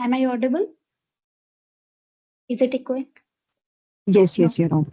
Am I audible? Is it echoing? Yes, No. yes, you're on.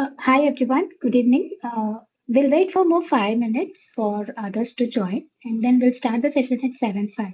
Hi everyone, good evening. We'll wait for more 5 minutes for others to join and then we'll start the session at 7:05.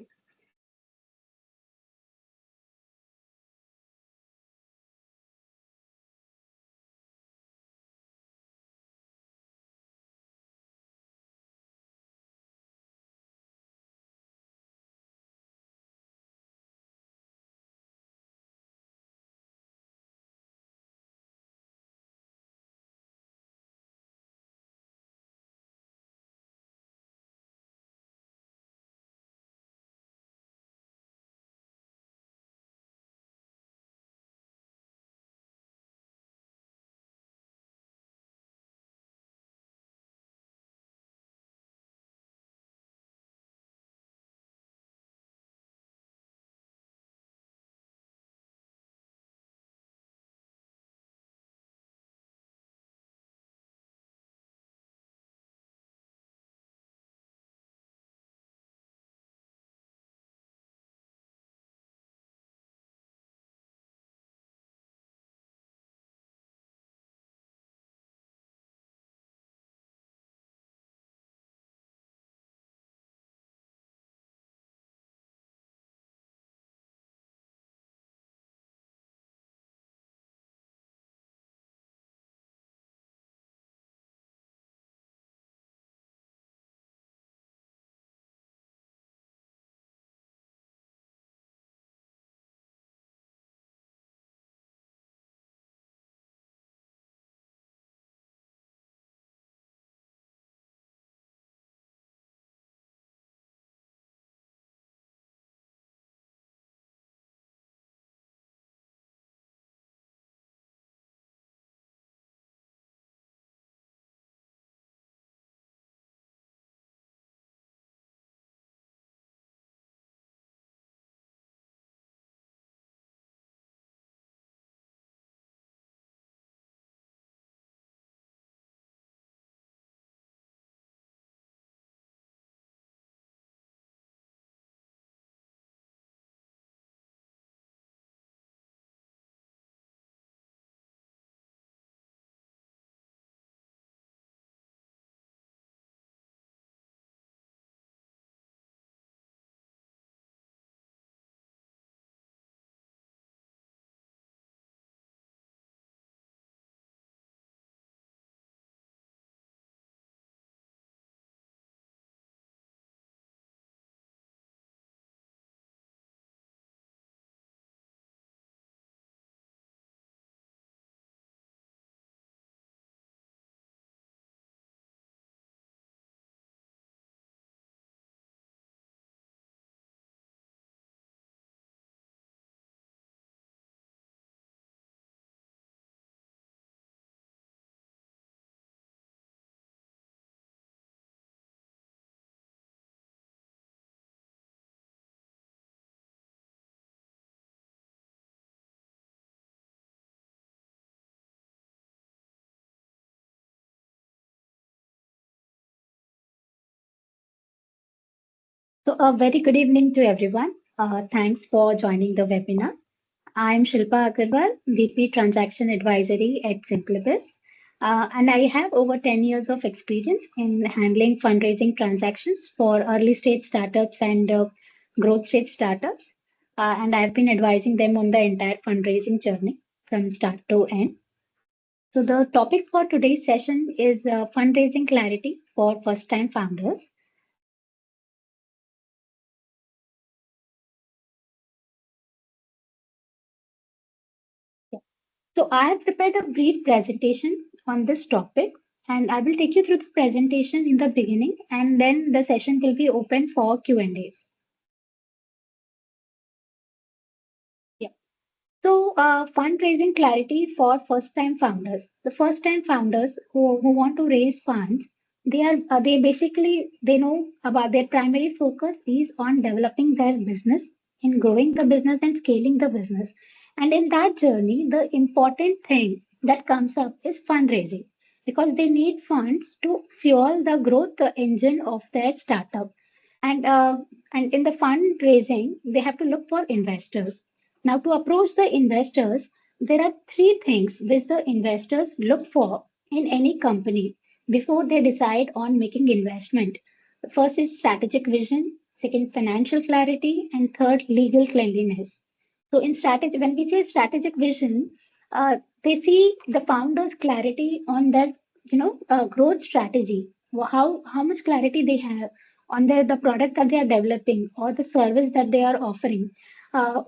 So a very good evening to everyone. Thanks for joining the webinar. I'm Shilpa Agarwal, VP Transaction Advisory at Simplibus. And I have over 10 years of experience in handling fundraising transactions for early stage startups and growth stage startups. And I've been advising them on the entire fundraising journey from start to end. So the topic for today's session is fundraising clarity for first time founders. So I have prepared a brief presentation on this topic and I will take you through the presentation in the beginning and then the session will be open for Q&As. Yeah. So fundraising clarity for first time founders. The first time founders who want to raise funds, they basically they know about their primary focus is on developing their business, in growing the business and scaling the business. And in that journey, the important thing that comes up is fundraising because they need funds to fuel the growth engine of their startup. And and in the fundraising, they have to look for investors. Now, to approach the investors, there are three things which the investors look for in any company before they decide on making investment. The first is strategic vision, second, financial clarity, and third, legal cleanliness. So in strategy, when we say strategic vision, they see the founder's clarity on their, growth strategy. How much clarity they have on the product that they are developing or the service that they are offering. Uh,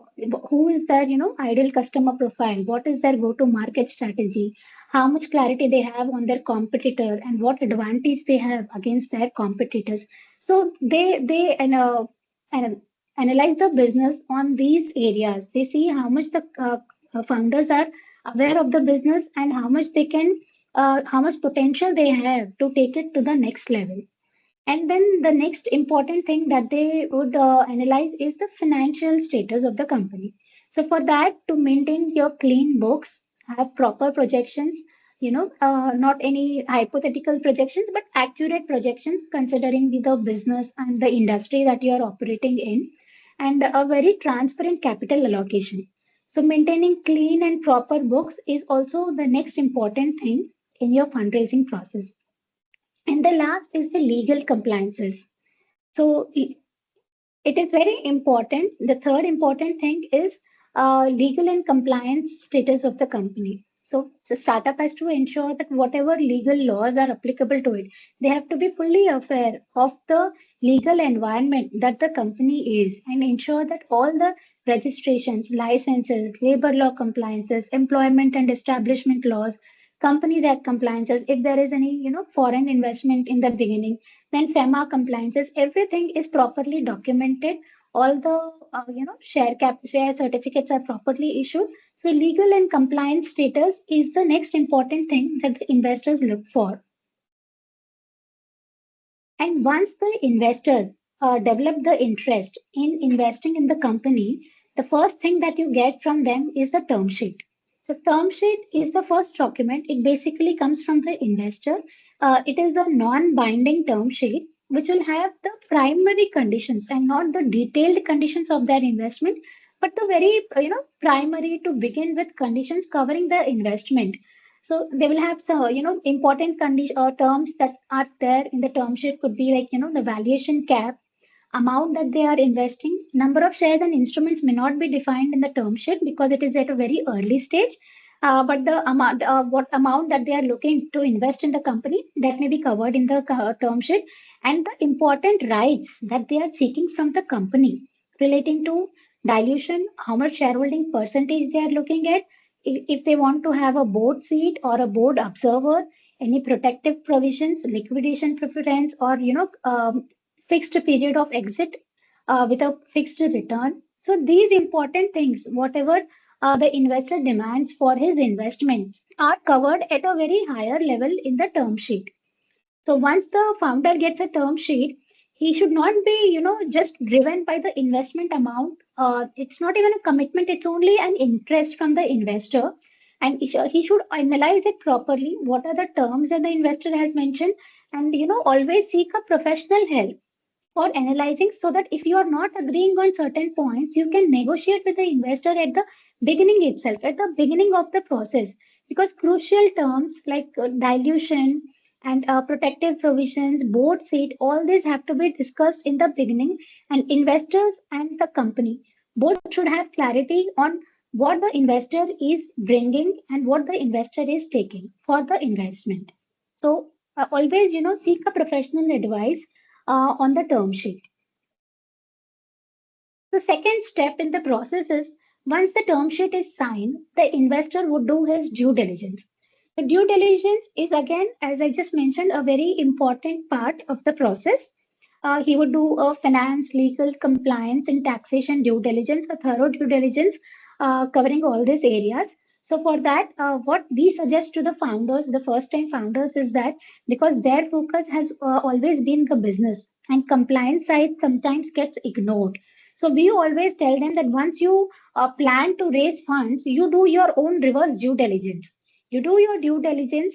who is their, ideal customer profile? What is their go-to-market strategy? How much clarity they have on their competitor and what advantage they have against their competitors. So they and analyze the business on these areas. They see how much the founders are aware of the business and how much potential they have to take it to the next level. And then the next important thing that they would analyze is the financial status of the company. So for that, to maintain your clean books, have proper projections, not any hypothetical projections, but accurate projections considering the business and the industry that you are operating in, and a very transparent capital allocation. So maintaining clean and proper books is also the next important thing in your fundraising process. And the last is the legal compliances. So it is very important. The third important thing is legal and compliance status of the company. So the startup has to ensure that whatever legal laws are applicable to it, they have to be fully aware of the legal environment that the company is and ensure that all the registrations, licenses, labor law compliances, employment and establishment laws, Companies Act compliances, if there is any, foreign investment in the beginning, then FEMA compliances, everything is properly documented. All the share certificates are properly issued. So legal and compliance status is the next important thing that the investors look for. And once the investors develop the interest in investing in the company, the first thing that you get from them is the term sheet. So term sheet is the first document. It basically comes from the investor. It is a non-binding term sheet which will have the primary conditions and not the detailed conditions of their investment, but the very primary to begin with conditions covering the investment. So they will have the important condition terms that are there in the term sheet could be like the valuation cap, amount that they are investing, number of shares and instruments may not be defined in the term sheet because it is at a very early stage. But the amount, what amount that they are looking to invest in the company, that may be covered in the term sheet, and the important rights that they are seeking from the company relating to dilution, how much shareholding percentage they are looking at, if they want to have a board seat or a board observer, any protective provisions, liquidation preference, or fixed period of exit with a fixed return. So these important things, whatever the investor demands for his investment, are covered at a very higher level in the term sheet. So once the founder gets a term sheet, he should not be, just driven by the investment amount. It's not even a commitment; it's only an interest from the investor, and he should analyze it properly. What are the terms that the investor has mentioned, and always seek a professional help for analyzing so that if you are not agreeing on certain points, you can negotiate with the investor at the beginning itself, at the beginning of the process. Because crucial terms like dilution and protective provisions, board seat, all these have to be discussed in the beginning, and investors and the company both should have clarity on what the investor is bringing and what the investor is taking for the investment. So always, seek a professional advice on the term sheet. The second step in the process is once the term sheet is signed, the investor would do his due diligence. The due diligence is again, as I just mentioned, a very important part of the process. He would do a finance, legal, compliance, and taxation due diligence, a thorough due diligence covering all these areas. So for that, what we suggest to the founders, the first-time founders, is that because their focus has always been the business and compliance side sometimes gets ignored. So we always tell them that once you plan to raise funds, you do your own reverse due diligence. You do your due diligence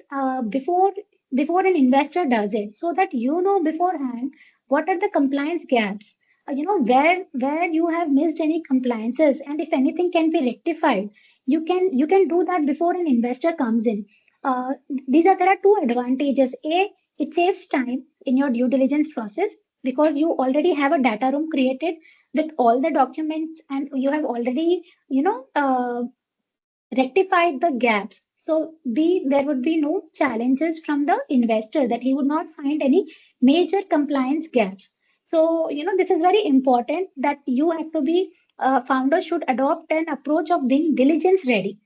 before an investor does it, so that you know beforehand what are the compliance gaps, where you have missed any compliances, and if anything can be rectified, you can do that before an investor comes in. There are two advantages. A, it saves time in your due diligence process because you already have a data room created with all the documents, and you have already rectified the gaps. So B, there would be no challenges from the investor, that he would not find any major compliance gaps. So, this is very important, that you have to be, founders should adopt an approach of being diligence ready.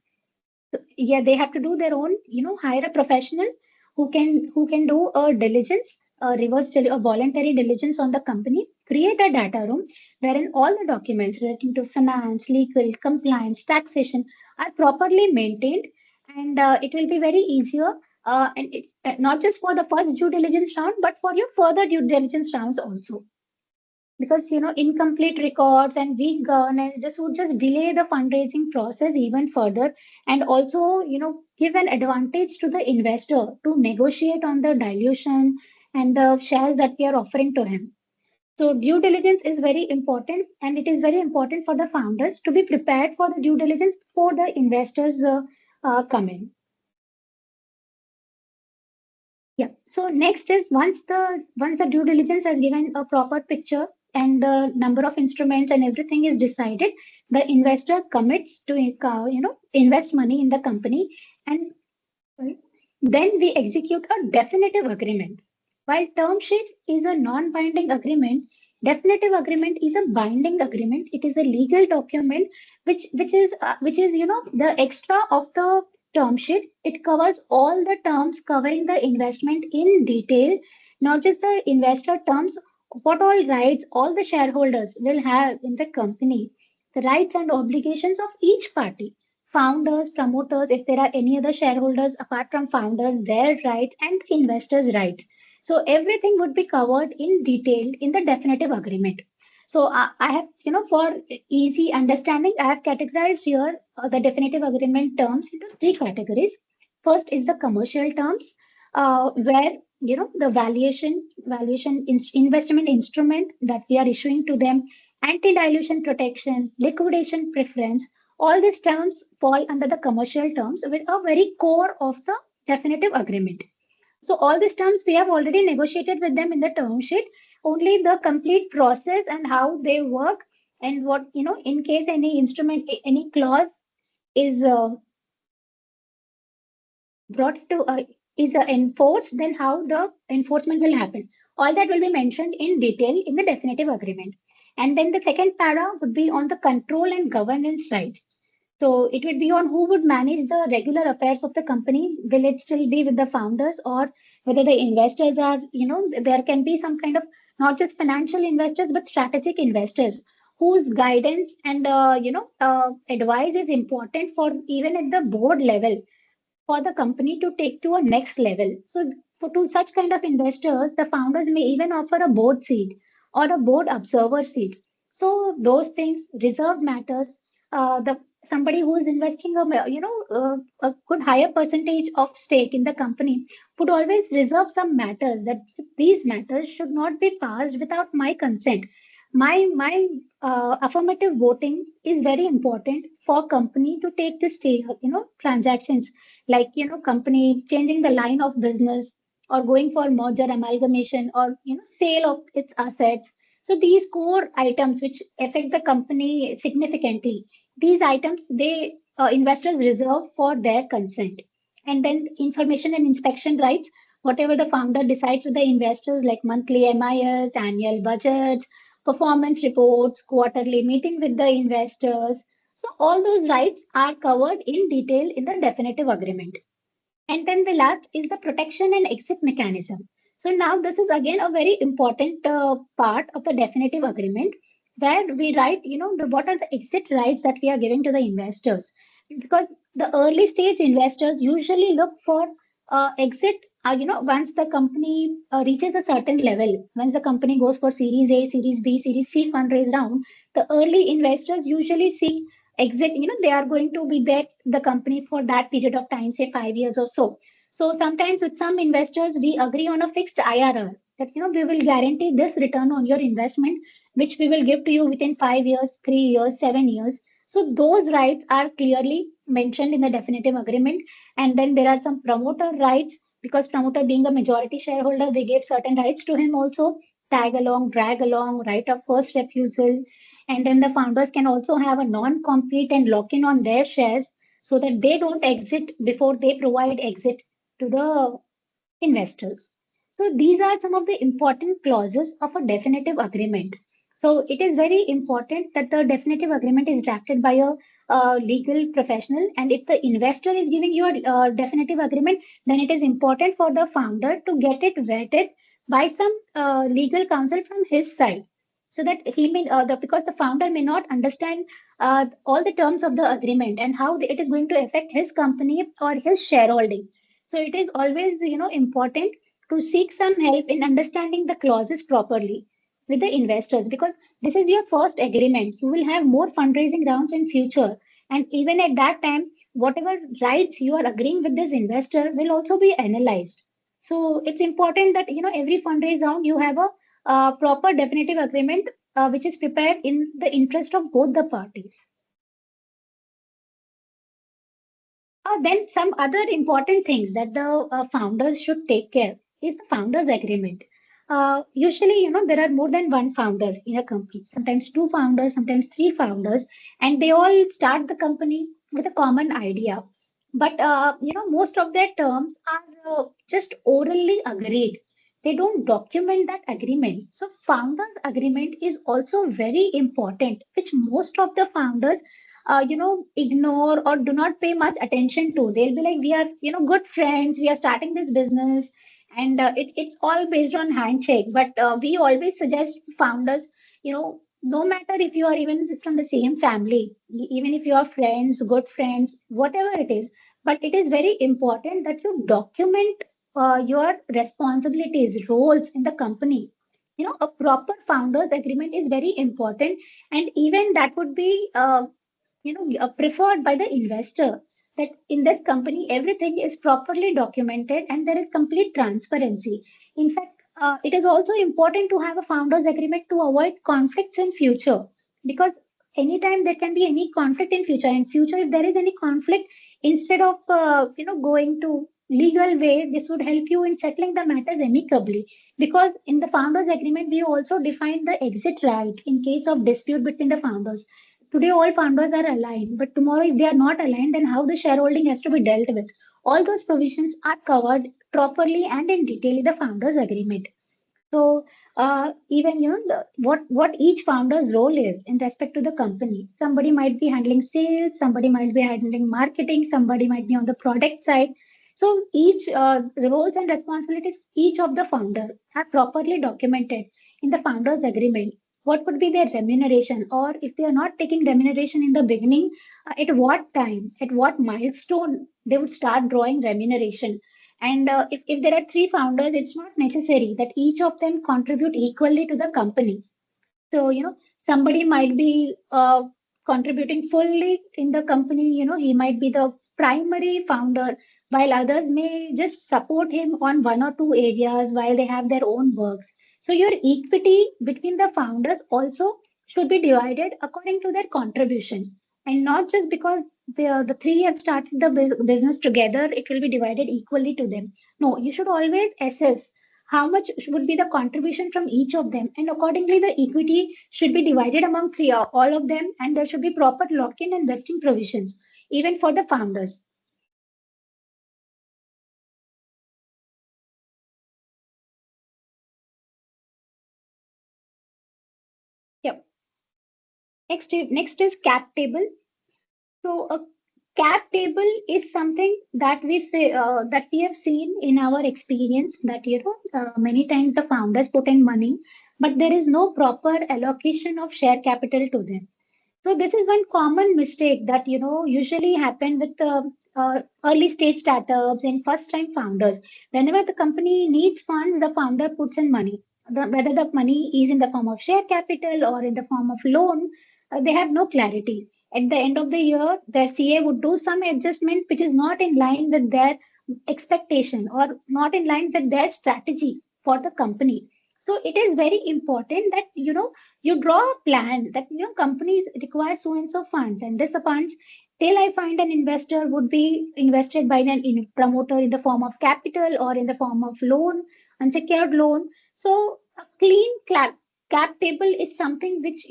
So, yeah, they have to do their own, hire a professional who can do a diligence, a voluntary diligence on the company, create a data room wherein all the documents relating to finance, legal, compliance, taxation are properly maintained, and it will be very easier, not just for the first due diligence round, but for your further due diligence rounds also, because incomplete records and weak governance just would just delay the fundraising process even further, and also give an advantage to the investor to negotiate on the dilution and the shares that we are offering to him. So due diligence is very important, and it is very important for the founders to be prepared for the due diligence before the investors come in. Yeah. So next is, once the due diligence has given a proper picture and the number of instruments and everything is decided, the investor commits to invest money in the company, and then we execute a definitive agreement. While term sheet is a non-binding agreement, definitive agreement is a binding agreement. It is a legal document which is the extra of the term sheet. It covers all the terms covering the investment in detail, not just the investor terms, what all rights all the shareholders will have in the company, the rights and obligations of each party, founders, promoters, if there are any other shareholders apart from founders, their rights, and investors' rights. So everything would be covered in detail in the definitive agreement. So I have, for easy understanding, I have categorized here the definitive agreement terms into three categories. First is the commercial terms, where the investment instrument that we are issuing to them, anti-dilution protection, liquidation preference, all these terms fall under the commercial terms with a very core of the definitive agreement. So all these terms we have already negotiated with them in the term sheet. Only the complete process and how they work, and what, in case any instrument, any clause is brought to is enforced, then how the enforcement will happen. All that will be mentioned in detail in the definitive agreement. And then the second para would be on the control and governance rights. So it would be on who would manage the regular affairs of the company. Will it still be with the founders, or whether the investors are, there can be some kind of, not just financial investors, but strategic investors whose guidance and, advice is important for even at the board level for the company to take to a next level. So for to such kind of investors, the founders may even offer a board seat or a board observer seat. So those things, reserved matters, the somebody who is investing a good higher percentage of stake in the company would always reserve some matters, that these matters should not be passed without my consent. My affirmative voting is very important for company to take this stage, transactions, like company changing the line of business, or going for merger amalgamation, or sale of its assets. So these core items which affect the company significantly, these items, they investors reserve for their consent. And then information and inspection rights, whatever the founder decides with the investors, like monthly MIS, annual budgets, performance reports, quarterly meeting with the investors. So all those rights are covered in detail in the definitive agreement. And then the last is the protection and exit mechanism. So now this is again a very important part of the definitive agreement, where we write, what are the exit rights that we are giving to the investors. Because the early stage investors usually look for exit, once the company reaches a certain level, once the company goes for Series A, Series B, Series C fundraise round, the early investors usually seek exit. They are going to be there the company for that period of time, say 5 years or so. So sometimes with some investors we agree on a fixed IRR, that we will guarantee this return on your investment, which we will give to you within 5 years, 3 years, 7 years. So those rights are clearly mentioned in the definitive agreement. And then there are some promoter rights, because promoter being a majority shareholder, we gave certain rights to him also: tag along, drag along, right of first refusal. And then the founders can also have a non-compete and lock in on their shares so that they don't exit before they provide exit to the investors. So these are some of the important clauses of a definitive agreement. So it is very important that the definitive agreement is drafted by a legal professional. And if the investor is giving you a definitive agreement, then it is important for the founder to get it vetted by some legal counsel from his side, so that he may because the founder may not understand all the terms of the agreement and how it is going to affect his company or his shareholding. So it is always, important to seek some help in understanding the clauses properly with the investors, because this is your first agreement. You will have more fundraising rounds in future, and even at that time, whatever rights you are agreeing with this investor will also be analyzed. So it's important that every fundraise round you have a proper definitive agreement which is prepared in the interest of both the parties. Then some other important things that the founders should take care is the founders agreement. Usually, there are more than one founder in a company, sometimes two founders, sometimes three founders, and they all start the company with a common idea. But, most of their terms are just orally agreed. They don't document that agreement. So founders agreement is also very important, which most of the founders ignore or do not pay much attention to. They'll be like, we are, good friends, we are starting this business, and it's all based on handshake. But we always suggest founders, no matter if you are even from the same family, even if you are friends, good friends, whatever it is, but it is very important that you document your responsibilities, roles in the company. A proper founders agreement is very important, and even that would be preferred by the investor, that in this company everything is properly documented and there is complete transparency. In fact, it is also important to have a founders agreement to avoid conflicts in future, because anytime there can be any conflict in future. In future, if there is any conflict, instead of going to legal way, this would help you in settling the matters amicably, because in the founders agreement we also define the exit right in case of dispute between the founders. Today, all founders are aligned, but tomorrow, if they are not aligned, then how the shareholding has to be dealt with. All those provisions are covered properly and in detail in the founders agreement. So, even what each founder's role is in respect to the company. Somebody might be handling sales, somebody might be handling marketing, somebody might be on the product side. So each the roles and responsibilities each of the founder are properly documented in the founders agreement. What would be their remuneration, or if they are not taking remuneration in the beginning, at what time, at what milestone they would start drawing remuneration. And if there are three founders, it's not necessary that each of them contribute equally to the company. So, somebody might be contributing fully in the company, he might be the primary founder, while others may just support him on one or two areas while they have their own works. So, your equity between the founders also should be divided according to their contribution, and not just because the three have started the business together, it will be divided equally to them. No, you should always assess how much would be the contribution from each of them, and accordingly the equity should be divided among three all of them, and there should be proper lock-in and vesting provisions even for the founders. Yep. Next is cap table. So a cap table is something that we have seen in our experience, that many times the founders put in money, but there is no proper allocation of share capital to them. So this is one common mistake that usually happen with early stage startups and first time founders. Whenever the company needs funds, the founder puts in money. Whether the money is in the form of share capital or in the form of loan, they have no clarity. At the end of the year, their CA would do some adjustment which is not in line with their expectation or not in line with their strategy for the company. So it is very important that you draw a plan that companies require so and so funds, and this funds till I find an investor would be invested by an promoter in the form of capital or in the form of loan, unsecured loan. So a clean cap table is something which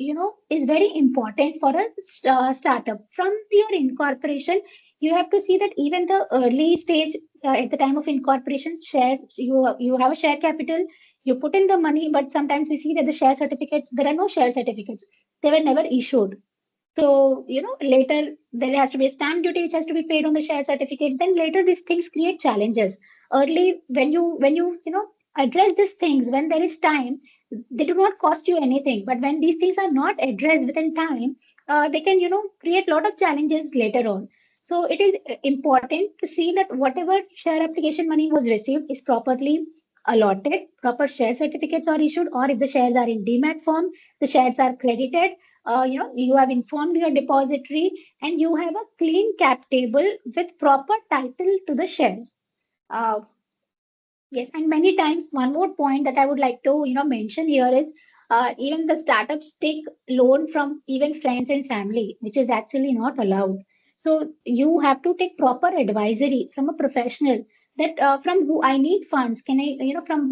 is very important for a startup. From your incorporation, you have to see that even the early stage, at the time of incorporation, share you have a share capital, you put in the money, but sometimes we see that the share certificates, there are no share certificates, they were never issued. So, later there has to be a stamp duty which has to be paid on the share certificates. Then later these things create challenges. Early, when you address these things when there is time, they do not cost you anything. But when these things are not addressed within time, they can create a lot of challenges later on. So it is important to see that whatever share application money was received is properly allotted, proper share certificates are issued, or if the shares are in demat form, the shares are credited. You have informed your depository, and you have a clean cap table with proper title to the shares. uh, yes, and many times one more point that I would like to mention here is, even the startups take loan from even friends and family, which is actually not allowed. So you have to take proper advisory from a professional, that from who I need funds, can I from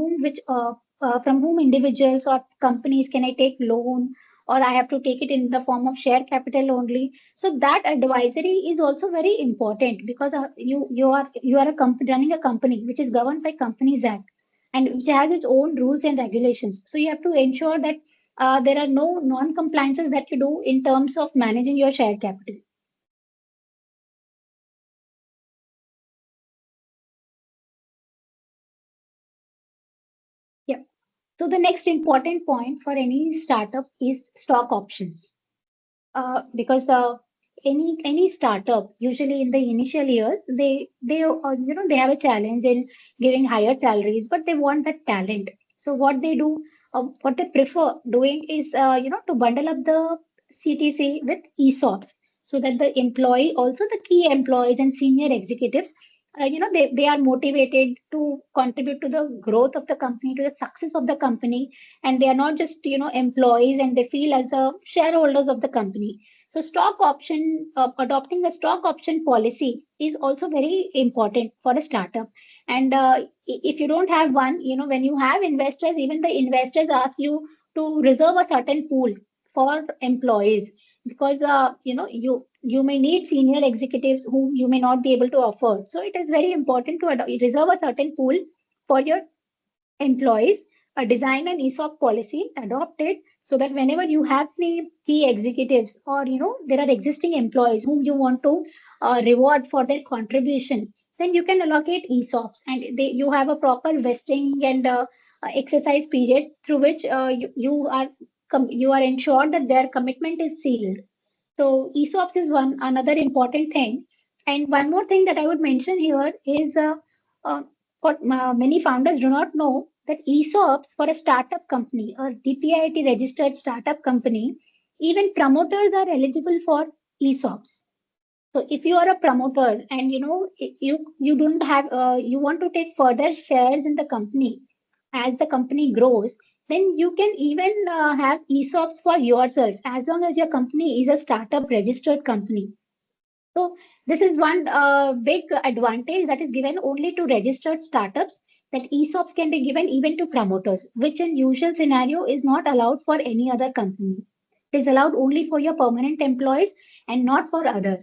whom individuals or companies can I take loan, or I have to take it in the form of share capital only. So that advisory is also very important, because you are a company running a company which is governed by Companies Act, and which has its own rules and regulations. So you have to ensure that there are no non-compliances that you do in terms of managing your share capital. Yeah. So the next important point for any startup is stock options. Because any startup, usually in the initial years, they have a challenge in giving higher salaries, but they want that talent. So what they do, what they prefer doing is to bundle up the CTC with ESOPs, so that the employee, also the key employees and senior executives, they are motivated to contribute to the growth of the company, to the success of the company, and they are not just employees, and they feel as the shareholders of the company. So stock option, adopting a stock option policy is also very important for a startup. And if you don't have one, when you have investors, even the investors ask you to reserve a certain pool for employees, because you may need senior executives whom you may not be able to afford. So it is very important to reserve a certain pool for your employees, design an ESOP policy, adopt it, so that whenever you have the key executives, or there are existing employees whom you want to reward for their contribution, then you can allocate ESOPs, and you have a proper vesting and exercise period through which you are ensured that their commitment is sealed. So ESOPs is one another important thing. And one more thing that I would mention here is, uh, what many founders do not know, that ESOPs for a startup company or DPIIT registered startup company, even promoters are eligible for ESOPs. So if you are a promoter, and you don't have you want to take further shares in the company as the company grows, then you can even have ESOPs for yourself, as long as your company is a startup registered company. So this is one big advantage that is given only to registered startups, that ESOPs can be given even to promoters, which in usual scenario is not allowed for any other company. It is allowed only for your permanent employees and not for others.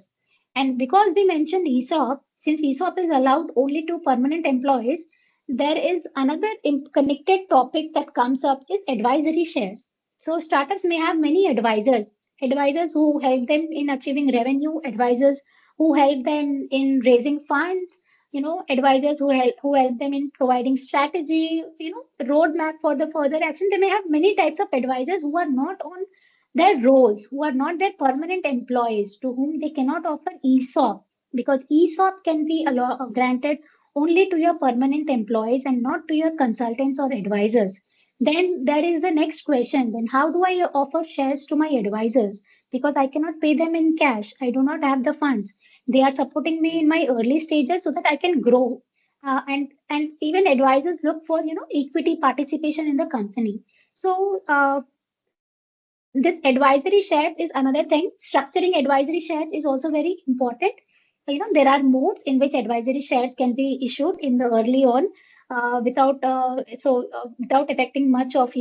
And because we mentioned ESOP, since ESOP is allowed only to permanent employees, there is another connected topic that comes up is advisory shares. So startups may have many advisors, advisors who help them in achieving revenue, advisors who help them in raising funds, advisors who help them in providing strategy, roadmap for the further action. They may have many types of advisors who are not on their roles, who are not their permanent employees, to whom they cannot offer ESOP, because ESOP can be granted only to your permanent employees and not to your consultants or advisors. Then there is the next question, then how do I offer shares to my advisors? Because I cannot pay them in cash. I do not have the funds. They are supporting me in my early stages so that I can grow. And even advisors look for equity participation in the company. So this advisory shares is another thing. Structuring advisory shares is also very important. There are modes in which advisory shares can be issued in the early on, without affecting much of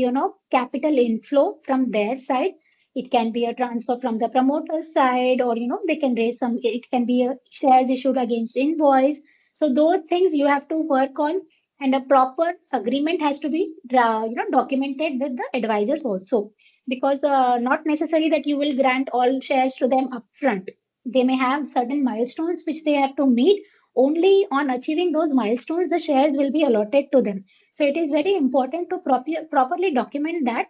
capital inflow from their side. It can be a transfer from the promoter's side, or they can raise some. It can be a shares issued against invoice. So those things you have to work on, and a proper agreement has to be documented with the advisors also, because not necessary that you will grant all shares to them upfront. They may have certain milestones which they have to meet. Only on achieving those milestones, the shares will be allotted to them. So it is very important to properly document that,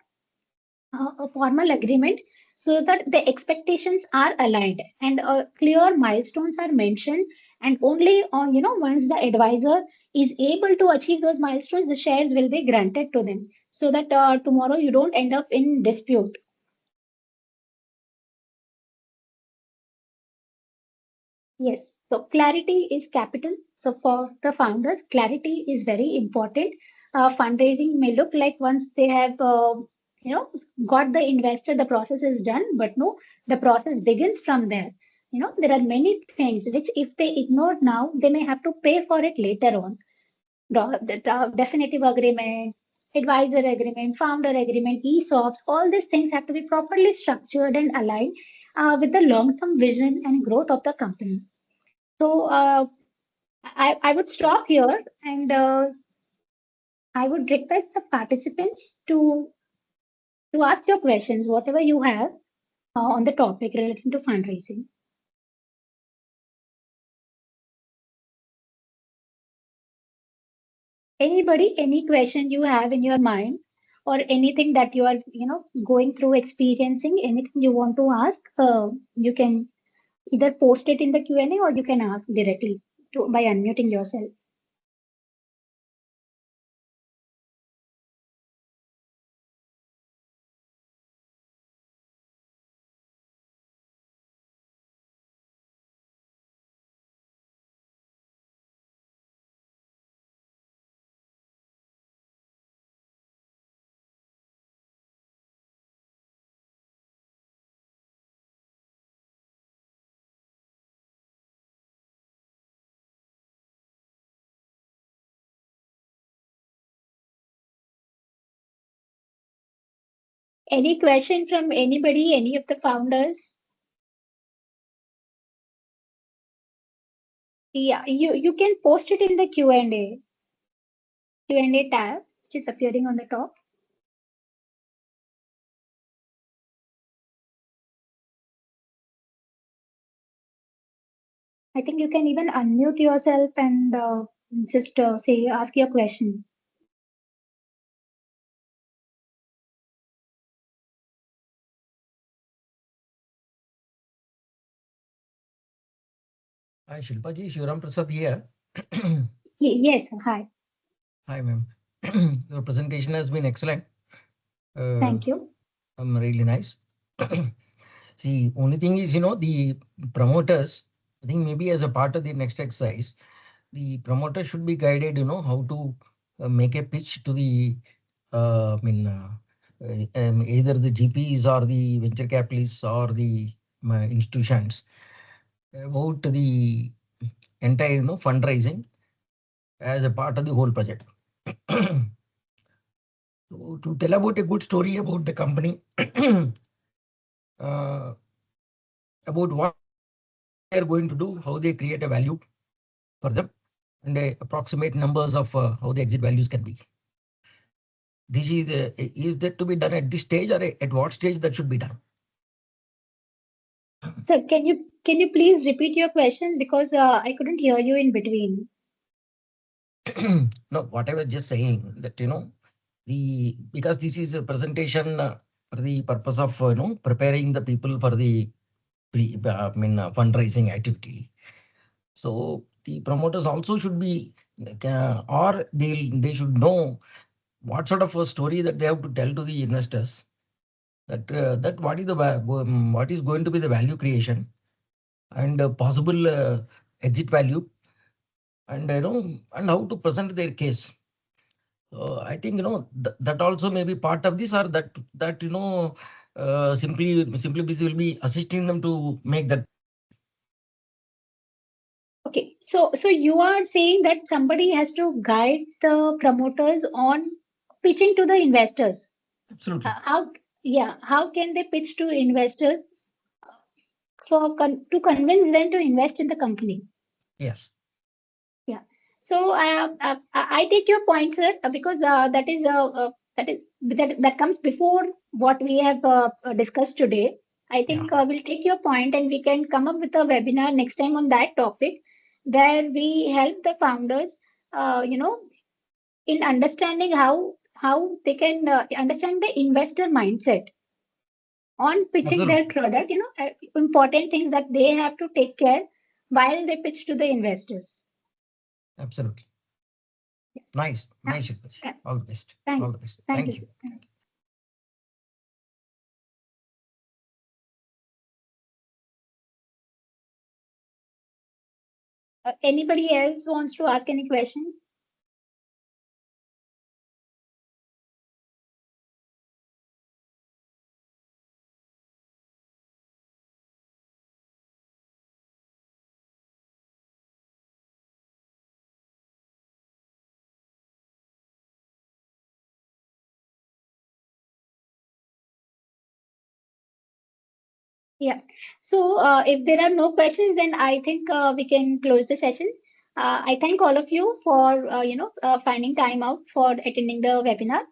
a formal agreement, so that the expectations are aligned and clear milestones are mentioned. And only once the advisor is able to achieve those milestones, the shares will be granted to them, so that tomorrow you don't end up in dispute. Yes. So clarity is capital. So for the founders, clarity is very important. Fundraising may look like once they have, got the investor, the process is done. But no, the process begins from there. There are many things which, if they ignore now, they may have to pay for it later on. The definitive agreement, advisor agreement, founder agreement, ESOPs, all these things have to be properly structured and aligned with the long-term vision and growth of the company. So I would stop here, and I would request the participants to ask your questions, whatever you have on the topic relating to fundraising. Anybody, any question you have in your mind, or anything that you are going through, experiencing, anything you want to ask, you can either post it in the Q&A, or you can ask directly by unmuting yourself. Any question from anybody, any of the founders? Yeah, you can post it in the Q&A tab, which is appearing on the top. I think you can even unmute yourself and just ask your question. Hi, Shilpa ji, Shivram Prasad here. Yes, hi. Hi, ma'am. Your presentation has been excellent. Thank you. Really nice. See, only thing is, the promoters, I think maybe as a part of the next exercise, the promoter should be guided, how to make a pitch to the, either the GPs or the venture capitalists or the institutions about the entire, fundraising as a part of the whole project. To tell about a good story about the company, uh, about what they are going to do, how they create a value for them, and approximate numbers of how the exit values can be. This is that to be done at this stage, or at what stage that should be done? So can you please repeat your question, because I couldn't hear you in between. No, what I was just saying that because this is a presentation for the purpose of preparing the people for the fundraising activity. So the promoters also should be like, or they should know what sort of a story that they have to tell to the investors. That what is what is going to be the value creation and possible exit value and and how to present their case. I think that also may be part of this, or that simply this will be assisting them to make that. Okay, so you are saying that somebody has to guide the promoters on pitching to the investors. Absolutely. How can they pitch to investors to convince them to invest in the company? Yes. Yeah. So I take your point, sir, because that comes before what we have discussed today. I think we'll take your point and we can come up with a webinar next time on that topic, where we help the founders, in understanding how they can understand the investor mindset on pitching their Absolutely. product. Important things that they have to take care while they pitch to the investors. Absolutely. Nice, Yeah. Shilpaji. Yeah. All the best. Thank All you. the best. Thank Thank you, you. sir. Thank you. Anybody else wants to ask any question? Yeah. So if there are no questions, then I think we can close the session. I thank all of you for finding time out for attending the webinar.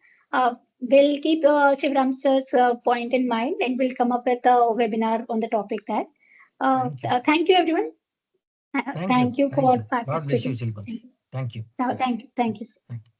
We'll keep Shivram sir's point in mind, and we'll come up with a webinar on the topic that. Thank you. Thank you, everyone. Thank you. Thank you Thank for you. God bless you, participating. Shilpaji. Thank you. Thank you. Thank you. Thank you.